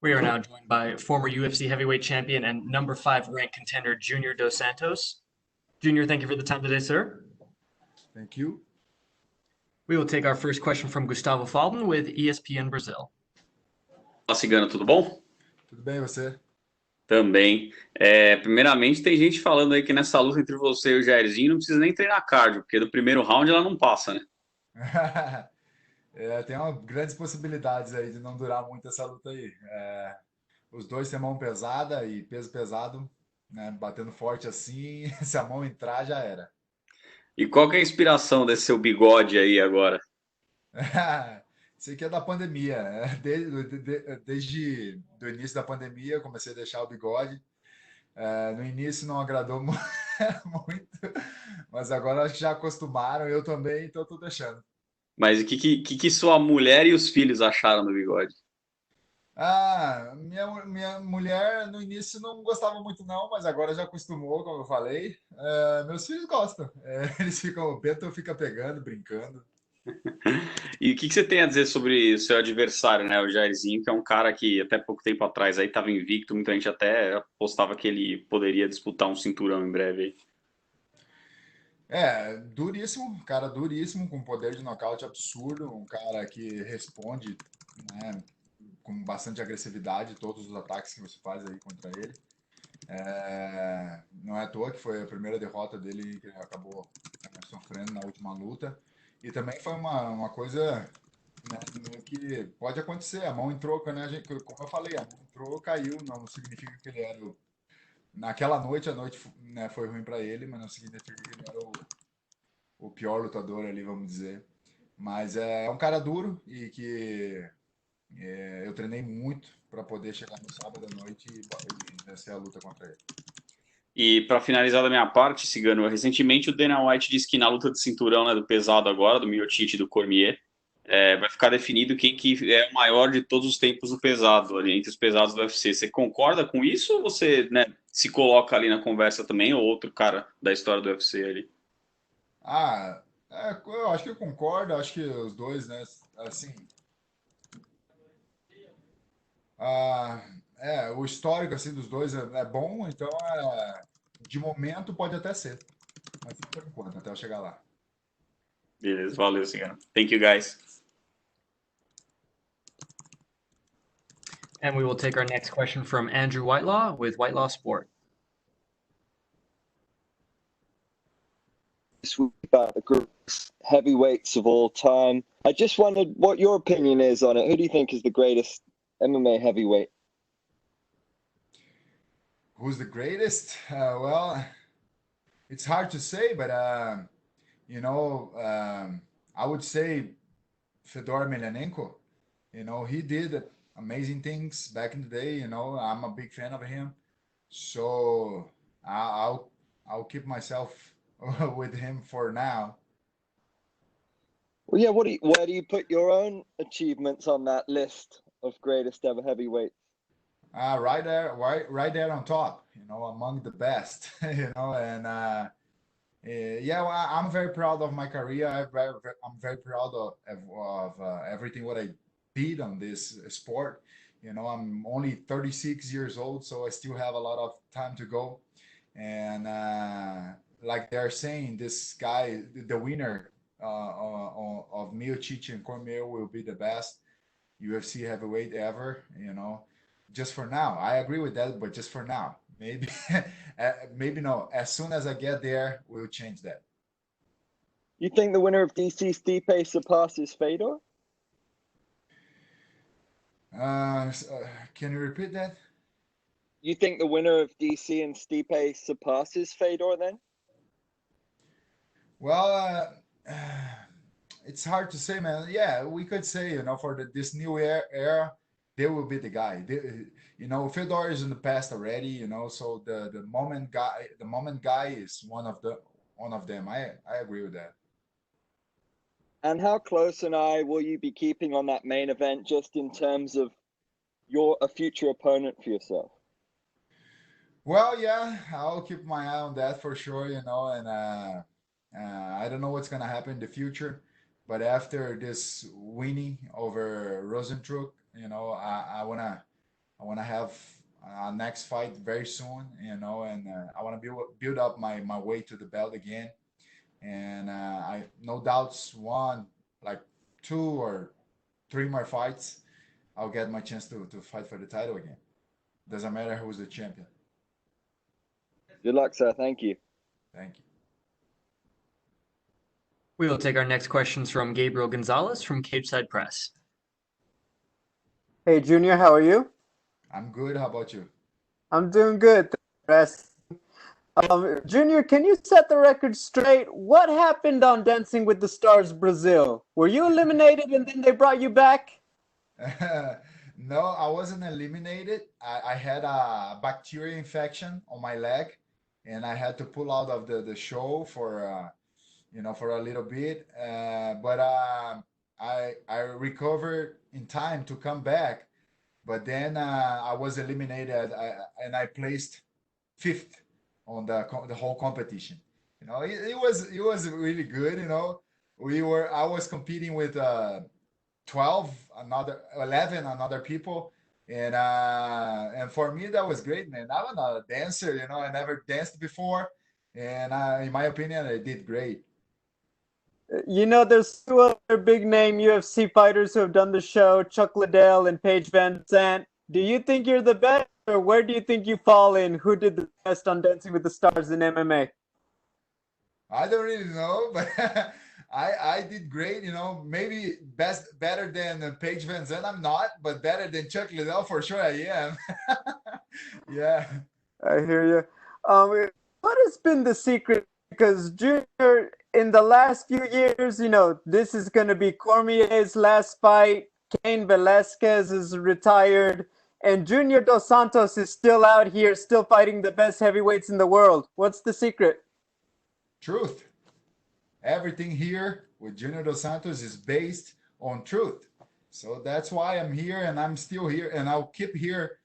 We are now joined by former UFC heavyweight champion and number 5 ranked contender Junior Dos Santos. Junior, thank you for the time today, sir. Thank you. We will take our first question from Gustavo Falden with ESPN Brazil. Fala, Cigano, tudo bom? Tudo bem, você? Também. Primeiramente, tem gente falando aí que nessa luta entre você e o Jairzinho não precisa nem treinar cardio, porque do primeiro round ela não passa, né? Tem grandes possibilidades aí de não durar muito essa luta aí. Os dois têm mão pesada e peso pesado, né? Batendo forte assim, se a mão entrar, já era. E qual que é a inspiração desse seu bigode aí agora? Isso aqui é da pandemia, né? Desde o início da pandemia, eu comecei a deixar o bigode. No início não agradou muito, mas agora acho que já acostumaram, eu também, então eu tô deixando. Mas o que sua mulher e os filhos acharam do bigode? Minha mulher no início não gostava muito não, mas agora já acostumou, como eu falei. Meus filhos gostam. Eles ficam, o Bento fica pegando, brincando. E o que você tem a dizer sobre o seu adversário, né? O Jairzinho, que é um cara que até pouco tempo atrás aí estava invicto, muita gente até apostava que ele poderia disputar um cinturão em breve aí. Duríssimo, cara duríssimo, com poder de nocaute absurdo, um cara que responde, né, com bastante agressividade todos os ataques que você faz aí contra ele. Não é à toa que foi a primeira derrota dele que ele acabou sofrendo na última luta. E também foi uma coisa, né, que pode acontecer. A mão entrou, né, como eu falei, a mão entrou, caiu, não significa que ele era naquela noite, a noite, né, foi ruim para ele, mas não significa que ele era o pior lutador ali, vamos dizer. Mas é um cara duro e que eu treinei muito para poder chegar no sábado à noite e vencer a luta contra ele. E para finalizar da minha parte, Cigano, recentemente o Dana White disse que na luta de cinturão, né, do pesado agora, do Miocic e do Cormier, vai ficar definido quem que é o maior de todos os tempos do pesado, ali, entre os pesados do UFC. Você concorda com isso ou você, né, se coloca ali na conversa também, ou outro cara da história do UFC ali? Eu acho que eu concordo, acho que os dois, né, assim, ah, o histórico, assim, dos dois é bom, então, de momento pode até ser, mas por enquanto, até eu chegar lá. Beleza, valeu, Cigano. Thank you, guys. And we will take our next question from Andrew Whitelaw with Whitelaw Sport. This week about the greatest heavyweights of all time. I just wondered what your opinion is on it. Who do you think is the greatest MMA heavyweight? Who's the greatest? Well, it's hard to say, but you know, I would say Fedor Emelianenko. You know, he did amazing things back in the day. You know, I'm a big fan of him, so I'll keep myself with him for now. Well, yeah. Where do you put your own achievements on that list of greatest ever heavyweights? Right there, right there on top. You know, among the best. You know, and yeah, well, I'm very proud of my career. I'm very proud of everything what I did on this sport. You know, I'm only 36 years old, so I still have a lot of time to go. And like they're saying, this guy, the winner of Miocic and Cormier will be the best UFC heavyweight ever. You know, just for now. I agree with that, but just for now. Maybe, maybe no. As soon as I get there, we'll change that. You think the winner of DC Stipe surpasses Fedor? Can you repeat that? You think the winner of DC and Stipe surpasses Fedor then? Well, it's hard to say, man. Yeah, we could say, you know, for this new era, they will be the guy. You know, Fedor is in the past already, you know, so the moment guy is one of them. I agree with that. And how close an eye will you be keeping on that main event just in terms of a future opponent for yourself? Well, yeah, I'll keep my eye on that for sure, you know, and I don't know what's gonna happen in the future, but after this winning over Rosenstruck, you know, I want to have a next fight very soon, and I want to build up my way to the belt again. And I no doubts one, like 2 or 3 more fights, I'll get my chance to fight for the title again. Doesn't matter who's the champion. Good luck, sir. Thank you. Thank you. We will take our next questions from Gabriel Gonzalez from Cageside Press. Hey, Junior, how are you? I'm good. How about you? I'm doing good. Thanks for asking. Junior, can you set the record straight? What happened on Dancing with the Stars Brazil? Were you eliminated and then they brought you back? No, I wasn't eliminated. I had a bacteria infection on my leg, and I had to pull out of the show for a little bit. But I recovered in time to come back. But then I was eliminated, and I placed fifth on the whole competition. It was really good. I was competing with 11 another people, and for me that was great, man. I'm not a dancer, I never danced before, and in my opinion I did great. There's two other big name UFC fighters who have done the show, Chuck Liddell and Paige Van Zandt. Do you think you're the best, or where do you think you fall in? Who did the best on Dancing with the Stars in MMA? I don't really know, but I did great. Maybe better than Paige Van Zandt. I'm not, but better than Chuck Liddell for sure. I am. Yeah. I hear you. What has been the secret? Because Junior, in the last few years, this is going to be Cormier's last fight. Cain Velasquez is retired, and Junior Dos Santos is still out here, still fighting the best heavyweights in the world. What's the secret? Truth. Everything here with Junior Dos Santos is based on truth. So that's why I'm here, and I'm still here, and I'll keep here,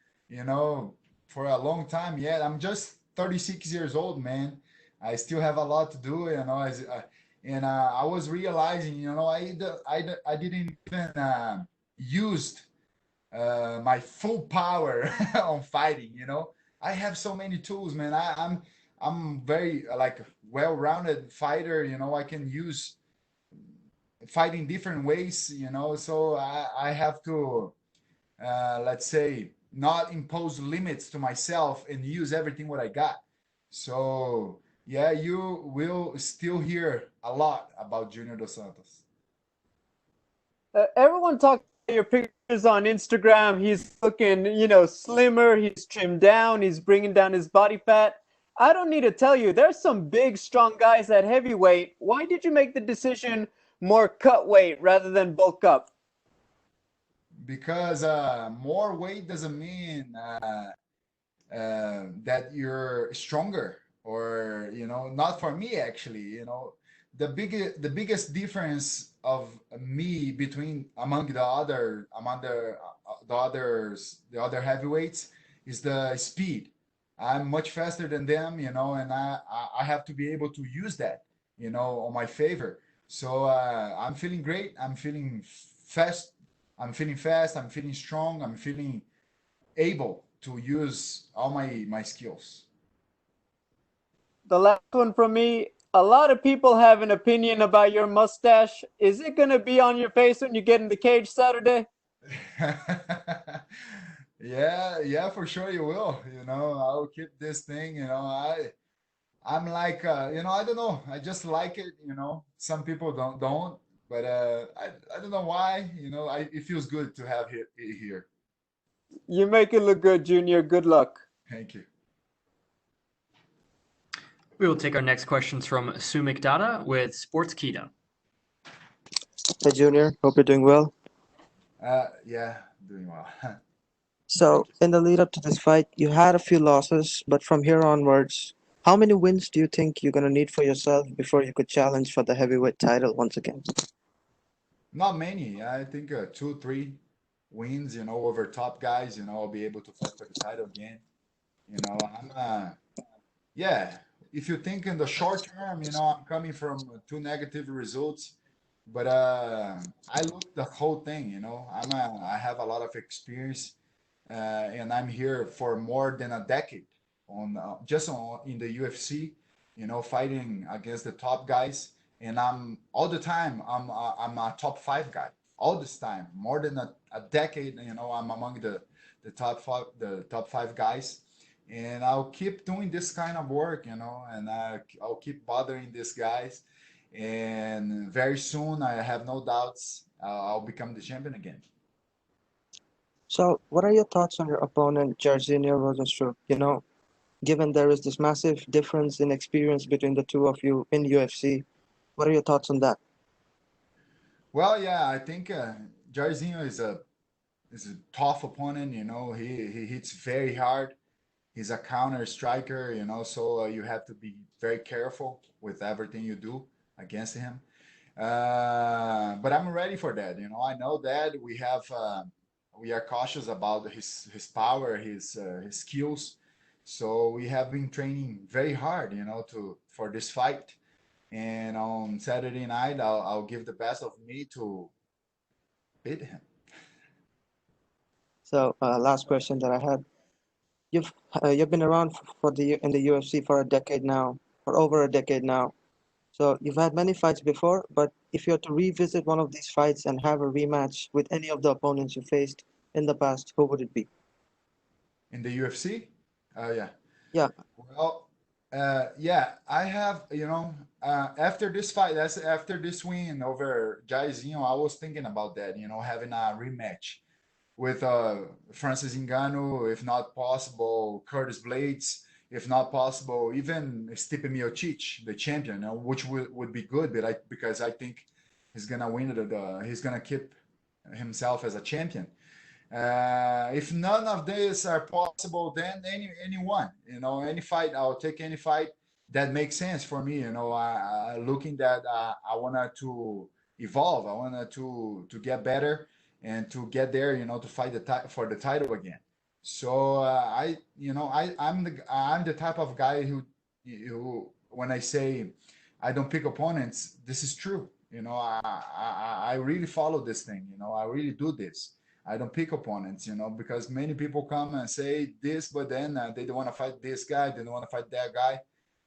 for a long time yet. I'm just 36 years old, man. I still have a lot to do, I was realizing, I didn't even use my full power on fighting. I have so many tools, man. I'm very like well-rounded fighter. I can use fighting different ways. So I have to let's say not impose limits to myself and use everything what I got. So yeah, you will still hear a lot about Junior Dos Santos. Everyone talks about your pictures on Instagram. He's looking, slimmer. He's trimmed down. He's bringing down his body fat. I don't need to tell you, there's some big, strong guys at heavyweight. Why did you make the decision more cut weight rather than bulk up? Because more weight doesn't mean that you're stronger, or not for me actually. The biggest difference of me among the other heavyweights is the speed. I'm much faster than them, and I have to be able to use that, on my favor. So I'm feeling great. I'm feeling fast. I'm feeling fast. I'm feeling strong. I'm feeling able to use all my skills. The last one from me. A lot of people have an opinion about your mustache. Is it going to be on your face when you get in the cage Saturday? Yeah, for sure you will. I'll keep this thing. I'm like, I don't know. I just like it. Some people don't, but I don't know why. It feels good to have it here. You make it look good, Junior. Good luck. Thank you. We will take our next questions from Sumik Dada with Sportskeeda. Hey, Junior. Hope you're doing well. Yeah, doing well. So, in the lead up to this fight, you had a few losses, but from here onwards, how many wins do you think you're going to need for yourself before you could challenge for the heavyweight title once again? Not many. I think 2, 3 wins, over top guys. I'll be able to fight for the title again. Yeah. If you think in the short term, I'm coming from 2 negative results, but I look the whole thing. I have a lot of experience. and I'm here for more than a decade on just on in the UFC, fighting against the top guys, and I'm all the time I'm a top five guy all this time, more than a decade. I'm among the top five guys, and I'll keep doing this kind of work, and I'll keep bothering these guys, and very soon I have no doubts I'll become the champion again. So, what are your thoughts on your opponent, Jairzinho Rosenstruck? Given there is this massive difference in experience between the two of you in UFC, what are your thoughts on that? Well, yeah, I think Jairzinho is a tough opponent. He hits very hard. He's a counter striker. So you have to be very careful with everything you do against him. But I'm ready for that. I know that we are cautious about his power, his skills. So we have been training very hard, to for this fight. And on Saturday night, I'll give the best of me to beat him. So, last question that I had. You've been around for the in the UFC for a decade now, for over a decade now. So you've had many fights before, but if you had to revisit one of these fights and have a rematch with any of the opponents you faced in the past, who would it be? In the UFC? Yeah. Yeah. Well, yeah, I have, after this fight, that's after this win over Jairzinho, I was thinking about that, having a rematch with Francis Ngannou, if not possible, Curtis Blades, if not possible, even Stipe Miocic, the champion, which would be good, because I think he's gonna win he's gonna keep himself as a champion. If none of these are possible, then anyone, any fight, I'll take any fight that makes sense for me. Looking that I wanted to evolve, I wanted to get better and to get there, to fight for the title again. So I'm the type of guy who when I say I don't pick opponents, this is true. I really follow this thing. I really do this. I don't pick opponents, because many people come and say this, but then they don't want to fight this guy, they don't want to fight that guy.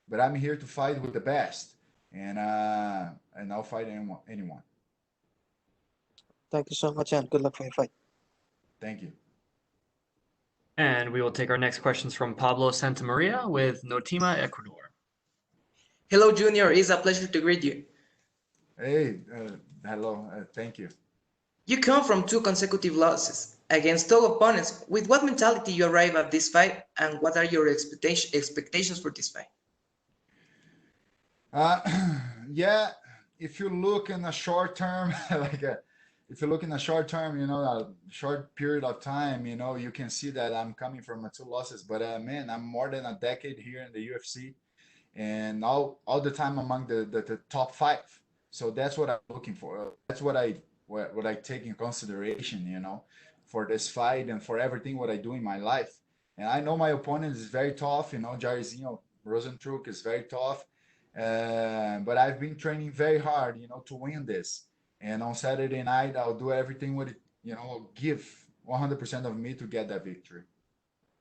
But I'm here to fight with the best, and I'll fight anyone. Thank you so much, and good luck for your fight. Thank you. And we will take our next questions from Pablo Santamaria with Notima, Ecuador. Hello, Junior. It's a pleasure to greet you. Hey, hello. Thank you. You come from two consecutive losses against top opponents. With what mentality you arrive at this fight, and what are your expectations for this fight? Yeah, if you look in a short term, if you look in a short term, a short period of time, you can see that I'm coming from two losses. But man, I'm more than a decade here in the UFC, and all the time among the top five. So that's what I'm looking for. That's what I take in consideration, for this fight and for everything what I do in my life. And I know my opponent is very tough. Jairzinho Rosenstruck is very tough. But I've been training very hard, to win this. And on Saturday night, I'll do everything with it, give 100% of me to get that victory.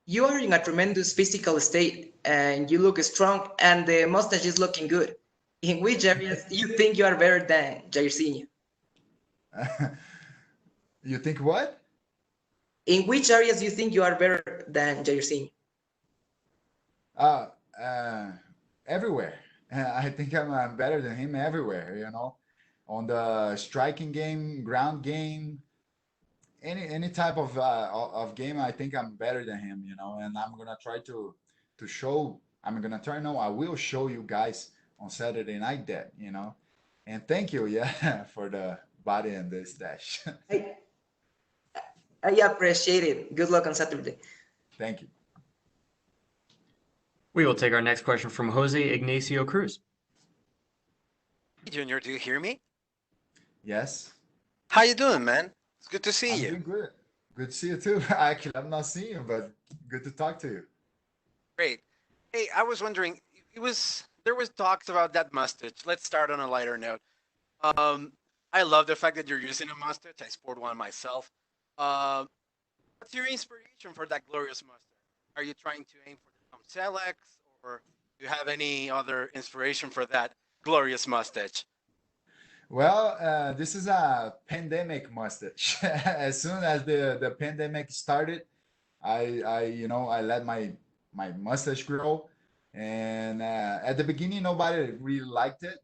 You are in a tremendous physical state, and you look strong, and the mustache is looking good. In which areas you think you are better than Jairzinho? You think what? In which areas you think you are better than Jairzinho? Everywhere. I think I'm better than him everywhere, on the striking game, ground game, any type of game. I think I'm better than him, and I'm gonna try to show. I'm gonna try. No, I will show you guys on Saturday night that, And thank you, yeah, for the body and the stash. I appreciate it. Good luck on Saturday. Thank you. We will take our next question from Jose Ignacio Cruz. Junior, do you hear me? Yes. How you doing, man? It's good to see I'm you. doing good. Good to see you too. Actually, I'm not seeing you, but good to talk to you. Great. Hey, I was wondering, there was talks about that mustache. Let's start on a lighter note. I love the fact that you're using a mustache. I sport one myself. But what's your inspiration for that glorious mustache? Are you trying to aim for the Tom Sellecks, or do you have any other inspiration for that glorious mustache? Well, this is a pandemic mustache. As soon as the pandemic started, I let my mustache grow, and at the beginning nobody really liked it,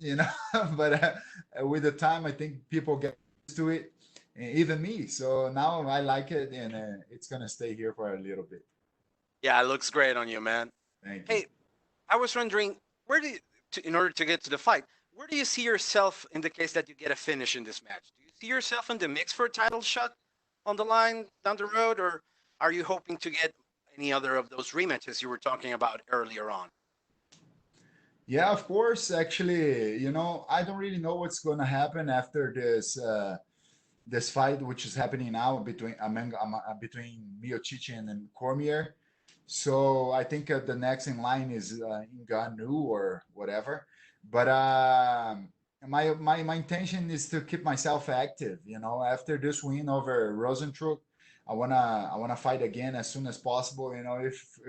but with the time I think people get used to it, even me. So now I like it, and it's gonna stay here for a little bit. Yeah, it looks great on you, man. Thank you. Hey, I was wondering, where do you, in order to get to the fight, where do you see yourself in the case that you get a finish in this match? Do you see yourself in the mix for a title shot on the line down the road, or are you hoping to get any other of those rematches you were talking about earlier on? Yeah, of course. Actually, I don't really know what's gonna happen after this fight, which is happening now between Miocic and Cormier. So I think the next in line is Ngannou or whatever. But my intention is to keep myself active. After this win over Rosenstruck, I wanna fight again as soon as possible. If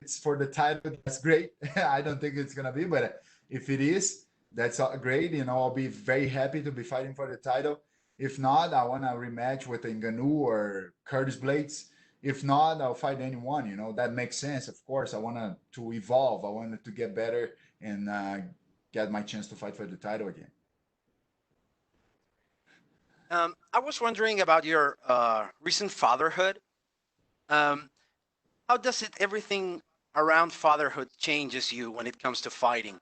it's for the title, that's great. I don't think it's gonna be, but if it is, that's great. I'll be very happy to be fighting for the title. If not, I want a rematch with Ngannou or Curtis Blades. If not, I'll fight anyone. That makes sense. Of course, I want to evolve. I wanted to get better and get my chance to fight for the title again. I was wondering about your recent fatherhood. Um, how does everything around fatherhood changes you when it comes to fighting?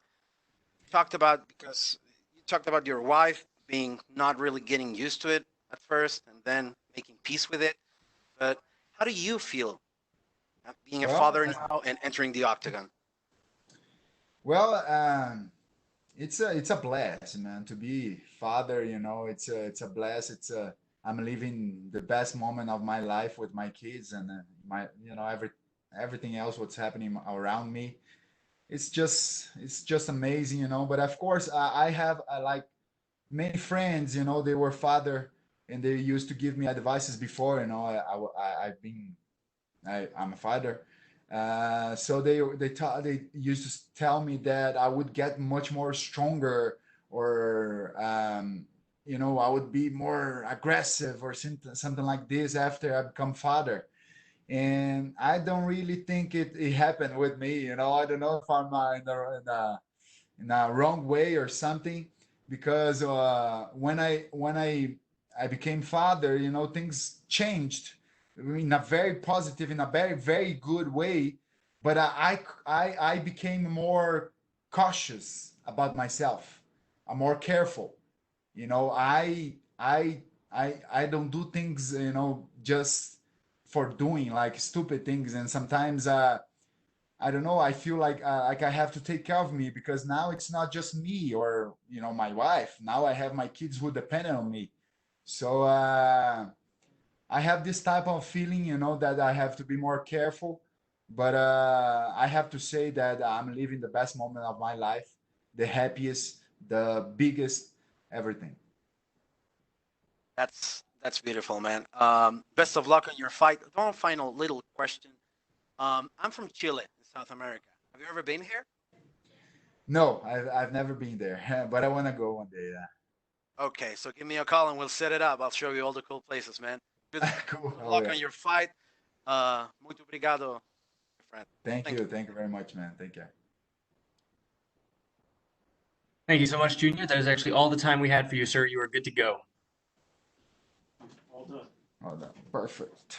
Because you talked about your wife being not really getting used to it at first and then making peace with it. But how do you feel being a Well, father now and entering the octagon? well, it's a blast, man, to be father. It's a blast. I'm living the best moment of my life with my kids and my everything else what's happening around me. It's just amazing. But of course, I have like many friends. They were father and they used to give me advices before. I'm a father. So they used to tell me that I would get much more stronger, or I would be more aggressive or something like this after I become father. And I don't really think it happened with me. I don't know if I'm in a wrong way or something, because when I became father, things changed in a very positive, in a very very good way. But I became more cautious about myself. I'm more careful. I don't do things just for doing like stupid things. And sometimes I don't know. I feel like I have to take care of me, because now it's not just me or my wife. Now I have my kids who depend on me. So I have this type of feeling, that I have to be more careful. But I have to say that I'm living the best moment of my life, the happiest, the biggest, everything. That's beautiful, man. Best of luck on your fight. One final little question. I'm from Chile, in South America. Have you ever been here? No, I've never been there, but I want to go one day. Yeah. Okay, so give me a call and we'll set it up. I'll show you all the cool places, man. Good Cool. Oh, luck yeah. on your fight. Muito obrigado, my friend. Thank you. Thank you very much, man. Thank you. Thank you so much, Junior. That is actually all the time we had for you, sir. You are good to go. Oh, no. Perfect.